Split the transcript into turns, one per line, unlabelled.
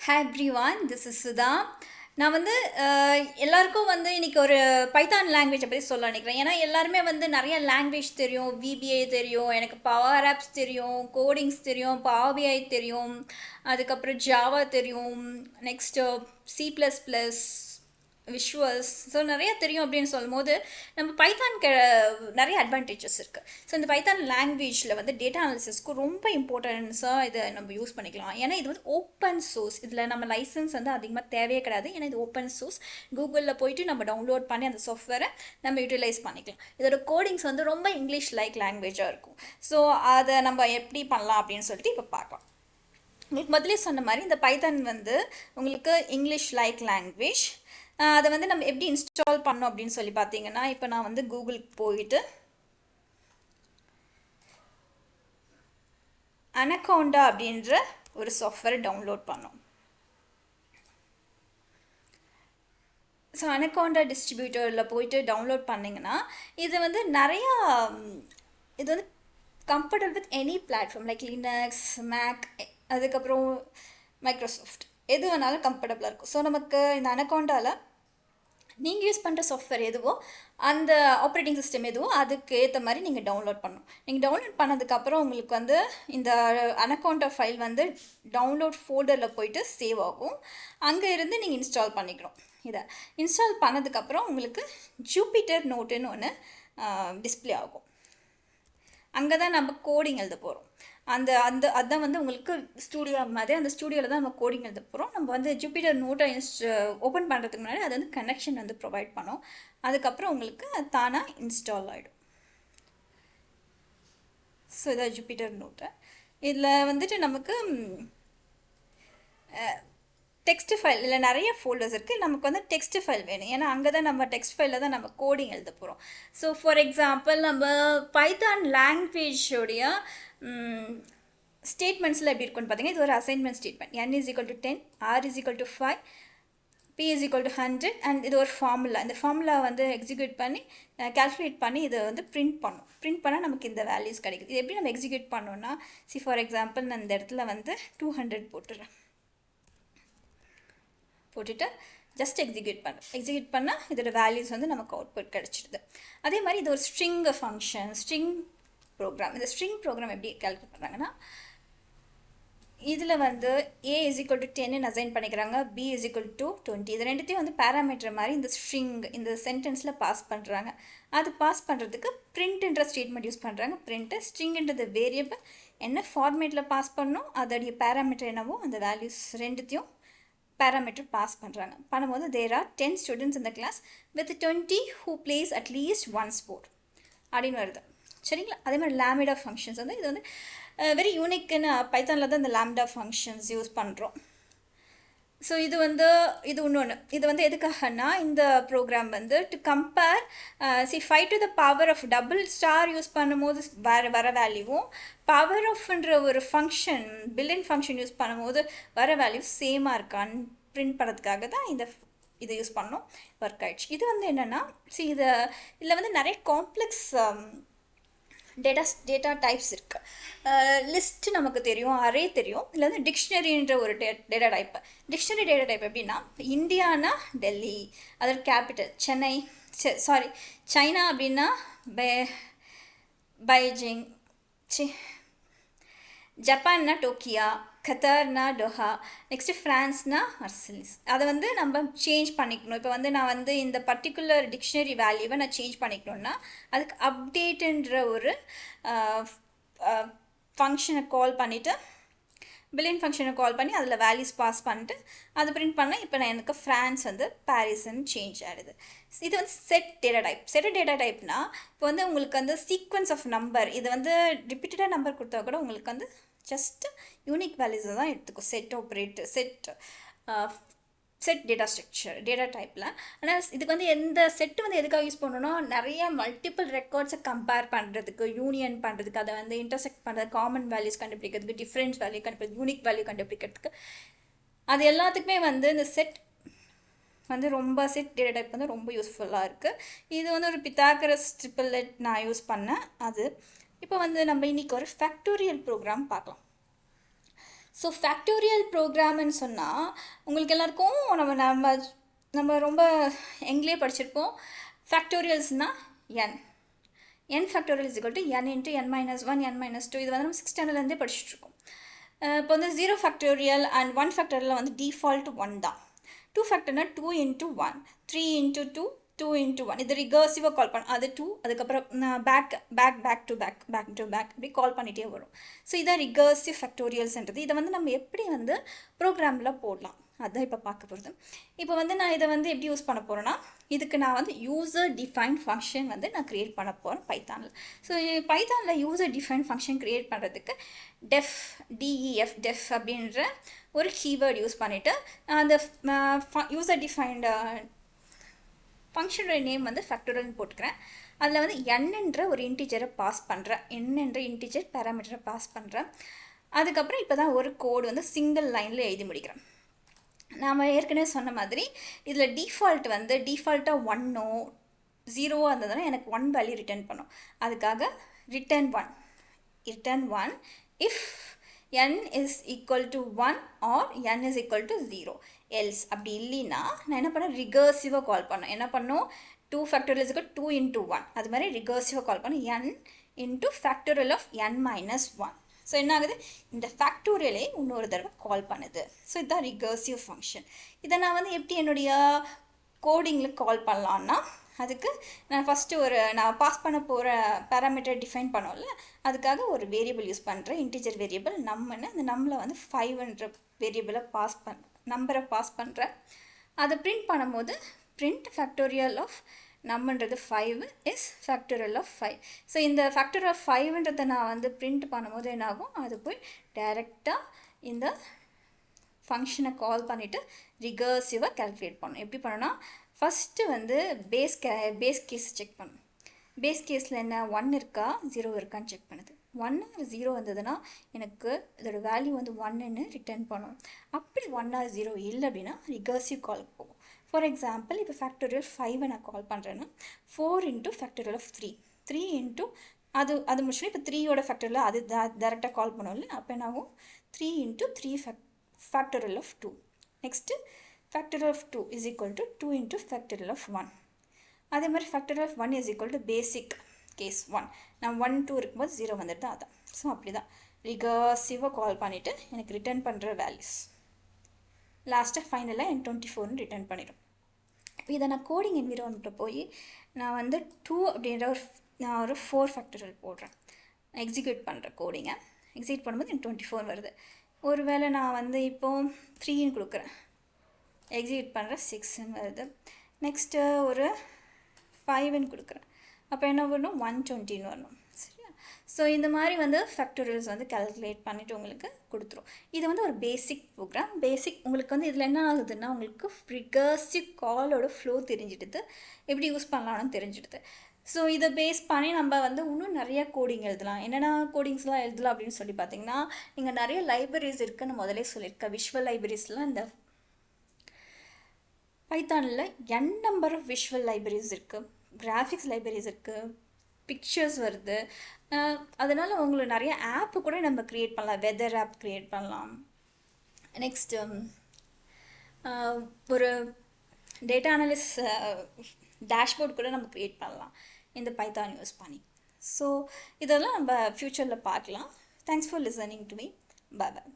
Hi everyone, this is Sudha. நான் வந்து எல்லாருக்கும் வந்து இன்னைக்கு ஒரு பைத்தான் லாங்குவேஜை பற்றி சொல்ல நினைக்கிறேன். ஏன்னா எல்லாருமே வந்து நிறைய லாங்குவேஜ் தெரியும், விபிஐ தெரியும், எனக்கு பவர் ஆப்ஸ் தெரியும், கோடிங்ஸ் தெரியும், பாவிஐ தெரியும், அதுக்கப்புறம் ஜாவா தெரியும், next C plus plus visuals so நிறைய தெரியும் அப்படின்னு சொல்லும்போது நம்ம பைத்தானுக்கு நிறைய அட்வான்டேஜஸ் இருக்குது. ஸோ இந்த பைத்தான் லாங்குவேஜில் வந்து டேட்டா அனாலிசிஸ்க்கு ரொம்ப இம்பார்ட்டன்ஸாக இதை நம்ம யூஸ் பண்ணிக்கலாம். ஏன்னா இது வந்து ஓப்பன் சோர்ஸ், இதில் நம்ம லைசன்ஸ் வந்து அதிகமாக தேவையே கிடையாது. ஏன்னா இது ஓப்பன் சோர்ஸ், கூகுளில் போயிட்டு நம்ம டவுன்லோட் பண்ணி அந்த சாஃப்ட்வேரை நம்ம யூட்டிலைஸ் பண்ணிக்கலாம். இதோட கோடிங்ஸ் வந்து ரொம்ப இங்கிலீஷ் லைக் லாங்குவேஜாக இருக்கும். ஸோ அதை நம்ம எப்படி பண்ணலாம் அப்படின்னு சொல்லிட்டு இப்போ பார்க்கலாம். உங்களுக்கு முதலே சொன்ன மாதிரி இந்த பைத்தான் வந்து உங்களுக்கு இங்கிலீஷ் லைக் லாங்குவேஜ். அதை வந்து நம்ம எப்படி இன்ஸ்டால் பண்ணோம் அப்படின்னு சொல்லி பார்த்தீங்கன்னா, இப்போ நான் வந்து கூகுளுக்கு போயிட்டு அனகோண்டா அப்படின்ற ஒரு சாஃப்ட்வேரை டவுன்லோட் பண்ணோம். ஸோ அனகோண்டா டிஸ்ட்ரிபியூட்டரில் போயிட்டு டவுன்லோட் பண்ணிங்கன்னா இது வந்து நிறையா இது வந்து comfortable with any platform like Linux, Mac, அதுக்கப்புறம் மைக்ரோசாஃப்ட் எது வேணாலும் கம்ஃபர்டபுளாக இருக்கும். ஸோ நமக்கு இந்த அனகோண்டாவில் நீங்கள் யூஸ் பண்ணுற சாஃப்ட்வேர் எதுவோ, அந்த ஆப்ரேட்டிங் சிஸ்டம் எதுவோ அதுக்கு ஏற்ற மாதிரி நீங்கள் டவுன்லோட் பண்ணணும். நீங்கள் டவுன்லோட் பண்ணதுக்கப்புறம் உங்களுக்கு வந்து இந்த அனகோண்டா ஃபைல் வந்து டவுன்லோட் ஃபோல்டரில் போயிட்டு சேவ் ஆகும். அங்கே இருந்து நீங்கள் இன்ஸ்டால் பண்ணிக்கணும். இதை இன்ஸ்டால் பண்ணதுக்கப்புறம் உங்களுக்கு ஜூபிட்டர் நோட்டுன்னு ஒன்று டிஸ்பிளே ஆகும். அங்கே தான் நம்ம கோடிங் எழுத போகிறோம். அதுதான் வந்து உங்களுக்கு ஸ்டூடியோ மாதிரி, அந்த ஸ்டூடியோவில் தான் நம்ம கோடிங் எழுத போகிறோம். நம்ம வந்து ஜூபிட்டர் நோட்டை ஓப்பன் பண்ணுறதுக்கு முன்னாடி அது வந்து கனெக்ஷன் வந்து ப்ரொவைட் பண்ணோம். அதுக்கப்புறம் உங்களுக்கு தானாக இன்ஸ்டால் ஆகிடும். ஸோ இதான் ஜூபிட்டர் நோட்டு. இதில் வந்துட்டு நமக்கு டெக்ஸ்ட் ஃபைல் இல்லை நிறைய ஃபோல்டர்ஸ் இருக்குது. நமக்கு வந்து டெக்ஸ்ட் ஃபைல் வேணும். ஏன்னா அங்கே தான் நம்ம டெக்ஸ்ட் ஃபைலில் தான் நம்ம கோடிங் எழுத போகிறோம். ஸோ ஃபார் எக்ஸாம்பிள் நம்ம பைத்தான் லாங்குவேஜோடைய ஸ்டேட்மெண்ட்ஸில் எப்படி இருக்குன்னு பார்த்தீங்கன்னா, இது ஒரு assignment statement. n is equal to 10, r is equal to 5, p is equal to 100 and இது ஒரு ஃபார்முலா. இந்த ஃபார்முலா வந்து எக்ஸிக்யூட் பண்ணி கால்குலேட் பண்ணி இதை வந்து பிரிண்ட் பண்ணோம். பிரிண்ட் பண்ணால் நமக்கு இந்த வேல்யூஸ் கிடைக்குது. இது எப்படி நம்ம எக்ஸிக்யூட் பண்ணோன்னா, ஃபார் எக்ஸாம்பிள் நான் இந்த இடத்துல வந்து 200 போட்டுட்டு ஜஸ்ட் எக்ஸிக்யூட் பண்ணால் இதோட வேல்யூஸ் வந்து நமக்கு அவுட்புட் கிடச்சிடுது. அதே மாதிரி இது ஒரு ஸ்ட்ரிங் ஃபங்க்ஷன், ஸ்ட்ரிங் ப்ரோக்ராம். இந்த ஸ்ட்ரிங் ப்ரோக்ராம் எப்படி கால்குலேட் பண்ணுறாங்கன்னா, இதில் வந்து a is equal to 10 assign பண்ணிக்கிறாங்க, b is equal to 20. இது ரெண்டுத்தையும் வந்து பேராமீட்டர் மாதிரி இந்த ஸ்ட்ரிங் இந்த சென்டென்ஸில் பாஸ் பண்ணுறாங்க. அது பாஸ் பண்ணுறதுக்கு பிரிண்ட்ன்ற ஸ்டேட்மெண்ட் யூஸ் பண்ணுறாங்க. பிரிண்ட்டு ஸ்ட்ரிங்ன்றது வேரியபிள் என்ன ஃபார்மேட்டில் பாஸ் பண்ணணும், அதோடைய பேராமீட்டர் என்னவோ அந்த வேல்யூஸ் ரெண்டுத்தையும் parameter pass பண்ணுறாங்க. பண்ணும்போது there are 10 students in the class with 20 who plays at least one sport அப்படின்னு வருது. சரிங்களா? அதே மாதிரி லாமிடா ஃபங்க்ஷன்ஸ் வந்து இது வந்து வெரி யூனிக்குன்னு பைத்தானில் தான் இந்த லாமிடா ஃபங்க்ஷன்ஸ் யூஸ் பண்ணுறோம். ஸோ இது வந்து இது இன்னொன்று. இது வந்து எதுக்காகனா, இந்த ப்ரோக்ராம் வந்து to compare 5 to the power of double star use பண்ணும்போது வர வேல்யூவும் பவர் ஆஃப்ன்ற ஒரு ஃபங்க்ஷன் பில்லியன் ஃபங்க்ஷன் யூஸ் பண்ணும்போது வர வேல்யூ சேமாக இருக்கான்னு பிரிண்ட் பண்ணுறதுக்காக தான் இதை யூஸ் பண்ணோம். ஒர்க் ஆகிடுச்சு. இது வந்து என்னென்னா, இதில் வந்து நிறைய காம்ப்ளெக்ஸ் டேட்டா டைப்ஸ் இருக்குது. லிஸ்ட் நமக்கு தெரியும், அரே தெரியும். இதில் வந்து டிக்ஷனரின்ற ஒரு data type. Dictionary data type எப்படின்னா, இந்தியானா டெல்லி, அதோட கேபிட்டல் சென்னை, சைனா அப்படின்னா பைஜிங், ஜப்பான்னா டோக்கியா, கத்தார்னா டோஹா, நெக்ஸ்ட்டு ஃப்ரான்ஸ்னா மர்சிலிஸ். அதை வந்து நம்ம சேஞ்ச் பண்ணிக்கணும். இப்போ வந்து நான் வந்து இந்த பர்டிகுலர் டிக்ஷனரி வேல்யூவை நான் சேஞ்ச் பண்ணிக்கணுன்னா அதுக்கு அப்டேட்டுன்ற ஒரு ஃபங்க்ஷனை கால் பண்ணிவிட்டு பில்லியன் ஃபங்க்ஷனை கால் பண்ணி அதில் வேல்யூஸ் பாஸ் பண்ணிட்டு அது பிரிண்ட் பண்ணால் இப்போ நான் எனக்கு ஃப்ரான்ஸ் வந்து பாரிஸ்ன்னு சேஞ்ச் ஆகிடுது. இது வந்து செட் டேட்டா டைப்னா இப்போ வந்து உங்களுக்கு வந்து சீக்வன்ஸ் ஆஃப் நம்பர், இது வந்து ரிப்பீட்டடாக நம்பர் கொடுத்தா கூட உங்களுக்கு வந்து ஜஸ்ட் யூனிக் வேல்யூஸை தான் எடுத்துக்கும். செட் டேட்டா ஸ்ட்ரக்சர் டேட்டா டைப்பில். ஆனால் இதுக்கு வந்து எந்த செட்டு வந்து எதுக்காக யூஸ் பண்ணணும்னா, நிறைய மல்டிபிள் ரெக்கார்ட்ஸை கம்பேர் பண்ணுறதுக்கு, யூனியன் பண்ணுறதுக்கு, அதை வந்து இன்டர்செக்ட் பண்ணுறது, காமன் வேல்யூஸ் கண்டுபிடிக்கிறதுக்கு, டிஃப்ரெண்ட் வேல்யூ கண்டுபிடிக்கிறது, யூனிக் வேல்யூ கண்டுபிடிக்கிறதுக்கு, அது எல்லாத்துக்குமே வந்து இந்த செட் டேட்டா டைப் வந்து ரொம்ப யூஸ்ஃபுல்லாக இருக்குது. இது வந்து ஒரு பித்தாகரஸ் ட்ரிபிள்லெட் நான் யூஸ் பண்ணேன். அது இப்போ வந்து நம்ம இன்றைக்கி ஒரு ஃபேக்டோரியல் ப்ரோக்ராம் பார்க்கலாம். ஸோ ஃபேக்டோரியல் ப்ரோக்ராம்னு சொன்னால் உங்களுக்கு எல்லாருக்கும் நம்ம நம்ம நம்ம ரொம்ப எங்கிலே படிச்சிருப்போம். ஃபேக்டோரியல்ஸ்னால் n factorial is equal to n into n minus 1 n minus 2 இது வந்து நம்ம 6th ஸ்டாண்டர்ட்லேருந்தே படிச்சுட்ருக்கோம். இப்போ வந்து 0 ஃபேக்டோரியல் அண்ட் 1 ஃபேக்டோரியல் வந்து டிஃபால்ட் 1 தான். 2 ஃபேக்டர்னா 2 இன்ட்டு 1, 3 இன்ட்டு 2, 2 இன்ட்டு 1. இது ரிகர்சிவாக கால் பண்ண அது 2, அதுக்கப்புறம் பேக் டு பேக் அப்படி கால் பண்ணிகிட்டே வரும். ஸோ இதான் ரிகர்சிவ் ஃபேக்டோரியல்ஸ்ன்றது. இதை வந்து நம்ம எப்படி வந்து ப்ரோக்ராமில் போடலாம் அதுதான் இப்போ பார்க்க போகிறது. இப்போ வந்து நான் இதை வந்து எப்படி யூஸ் பண்ண போகிறேன்னா, இதுக்கு நான் வந்து யூசர் டிஃபைன் ஃபங்க்ஷன் வந்து நான் க்ரியேட் பண்ண போகிறேன் பைத்தானில். ஸோ பைத்தானில் யூசர் டிஃபைன் ஃபங்க்ஷன் க்ரியேட் பண்ணுறதுக்கு டெஃப் அப்படின்ற ஒரு கீவேர்ட் யூஸ் பண்ணிவிட்டு அந்த யூசர் டிஃபைன்டு ஃபங்க்ஷனோட நேம் வந்து ஃபேக்டோரியல்னு போட்டுக்கிறேன். அதில் வந்து என்னன்ற ஒரு இன்டிஜரை பாஸ் பண்ணுறேன், என்னன்ற இன்டிஜர் பேராமீட்டரை பாஸ் பண்ணுறேன். அதுக்கப்புறம் இப்போ தான் ஒரு கோடு வந்து சிங்கிள் லைனில் எழுதி முடிக்கிறேன். நாம் ஏற்கனவே சொன்ன மாதிரி இதில் டிஃபால்ட்டாக 1ஓ 0ஓ இருந்ததுன்னா எனக்கு 1 வேல்யூ ரிட்டர்ன் பண்ணும். அதுக்காக return 1 if n is equal to 1 or n is equal to 0 else. அப்படி இல்லைன்னா நான் என்ன பண்ணேன், ரிகர்சிவாக கால் பண்ணேன். என்ன பண்ணோம், 2 ஃபேக்டோரியல் இஸ் 2 into 1. அது மாதிரி ரிகர்சிவாக கால் பண்ணேன், n into factorial of n minus 1. So என்ன ஆகுது, இந்த ஃபேக்டோரியலே இன்னொரு தடவை கால் பண்ணுது. ஸோ இதுதான் ரிகர்சிவ் ஃபங்க்ஷன். இதை நான் வந்து எப்படி என்னுடைய கோடிங்கில் கால் பண்ணலான்னா, அதுக்கு நான் ஃபஸ்ட்டு நான் பாஸ் பண்ண போகிற பேராமீட்டர் டிஃபைன் பண்ணோம்ல, அதுக்காக ஒரு வேரியபிள் யூஸ் பண்ணுறேன், இன்டிஜர் வேரியபிள் நம்மன்னு. அந்த நம்மளை வந்து 5ன்ற வேரியபிளை நம்பரை பாஸ் பண்ணுறேன். அதை பிரிண்ட் பண்ணும்போது பிரிண்ட் ஃபேக்டோரியல் ஆஃப் நம்மன்றது 5 இஸ் ஃபேக்டோரியல் ஆஃப் 5. ஸோ இந்த ஃபேக்டோரியல் ஆஃப் 5ன்றதை நான் வந்து பிரிண்ட் பண்ணும்போது என்னாகும், அது போய் டைரெக்டாக இந்த ஃபங்க்ஷனை கால் பண்ணிவிட்டு ரிகர்சிவாக கால்குலேட் பண்ணணும். எப்படி பண்ணணும்னா, ஃபஸ்ட்டு வந்து பேஸ் கேஸ் செக் பண்ணணும். பேஸ் கேஸில் என்ன 1 இருக்கா 0 இருக்கான்னு செக் பண்ணுது. 1 or 0 வந்ததுன்னா எனக்கு இதோட வேல்யூ வந்து 1ன்னு ரிட்டர்ன் பண்ணும். அப்படி 1 or 0 இல்லை அப்படின்னா ரிகர்சிவ் கால் போகும். ஃபார் எக்ஸாம்பிள் இப்போ ஃபேக்டோரியல் 5 நான் கால் பண்ணுறேன்னா 4 இன்ட்டு ஃபேக்டோரியல் ஆஃப் 3 இன்ட்டு அது முடிச்சுன்னா இப்போ 3யோட ஃபேக்டோரியல் அது டேரெக்டாக கால் பண்ணும்ல, அப்போ என்ன ஆகும், 3 into 3 factorial of 2. Next factorial of 2 is equal to 2 into factorial of 1. அதே மாதிரி factorial of 1 is equal to basic case 1. நான் 1 2 இருக்கும்போது 0 வந்துட்டு தான் அதான். ஸோ அப்படி தான் ரிகர்சிவாக கால் பண்ணிவிட்டு எனக்கு ரிட்டர்ன் பண்ணுற வேல்யூஸ் லாஸ்ட்டாக ஃபைனலாக எனக்கு 24ன்னு ரிட்டர்ன் பண்ணிடும். இப்போ இதை நான் கோடிங் என்விரான்மெண்ட்டில் போய் நான் வந்து 2 அப்படின்ற நான் ஒரு 4 ஃபேக்டோரியல் போடுறேன், எக்ஸிக்யூட் பண்ணுறேன் கோடிங்கை. எக்ஸிக்யூட் பண்ணும்போது எனக்கு 24 வருது. ஒரு வேளை நான் வந்து இப்போது 3ன்னு கொடுக்குறேன், எக்ஸிக்யூட் பண்ணுறேன் 6ன்னு வருது. நெக்ஸ்ட்டு ஒரு 5ன்னு கொடுக்குறேன், அப்போ என்ன வரணும், 120ன்னு வரணும். சரியா? ஸோ இந்த மாதிரி வந்து ஃபேக்டோரியல்ஸ் வந்து கால்குலேட் பண்ணிவிட்டு உங்களுக்கு கொடுத்துரும். இது வந்து ஒரு பேசிக் ப்ரோக்ராம். உங்களுக்கு வந்து இதில் என்ன ஆகுதுன்னா, உங்களுக்கு ரிகர்சிவ் காலோட ஃப்ளோ தெரிஞ்சிடுது, எப்படி யூஸ் பண்ணலாம்னு தெரிஞ்சிடுது. ஸோ இதை பேஸ் பண்ணி நம்ம வந்து இன்னும் நிறைய கோடிங் எழுதலாம். என்னென்ன கோடிங்ஸ்லாம் எழுதலாம் அப்படின்னு சொல்லி பார்த்தீங்கன்னா, நீங்கள் நிறைய லைப்ரரிஸ் இருக்குதுன்னு முதலே சொல்லியிருக்கேன். விஷுவல் லைப்ரரிஸ்லாம் இந்த பைத்தானில் நம்பர் ஆஃப் விஷுவல் லைப்ரரிஸ் இருக்குது, கிராஃபிக்ஸ் லைப்ரரிஸ் இருக்குது, பிக்சர்ஸ் வருது. அதனால் உங்களுக்கு நிறைய ஆப்பு கூட நம்ம க்ரியேட் பண்ணலாம். வெதர் ஆப் க்ரியேட் பண்ணலாம். நெக்ஸ்ட்டு ஒரு டேட்டா அனலிஸ்ட் டேஷ்போர்ட் கூட நம்ம க்ரியேட் பண்ணலாம் இந்த பைத்தான் யூஸ் பண்ணி. ஸோ இதெல்லாம் நம்ம ஃப்யூச்சரில் பார்க்கலாம். Thanks for listening to me. Bye bye.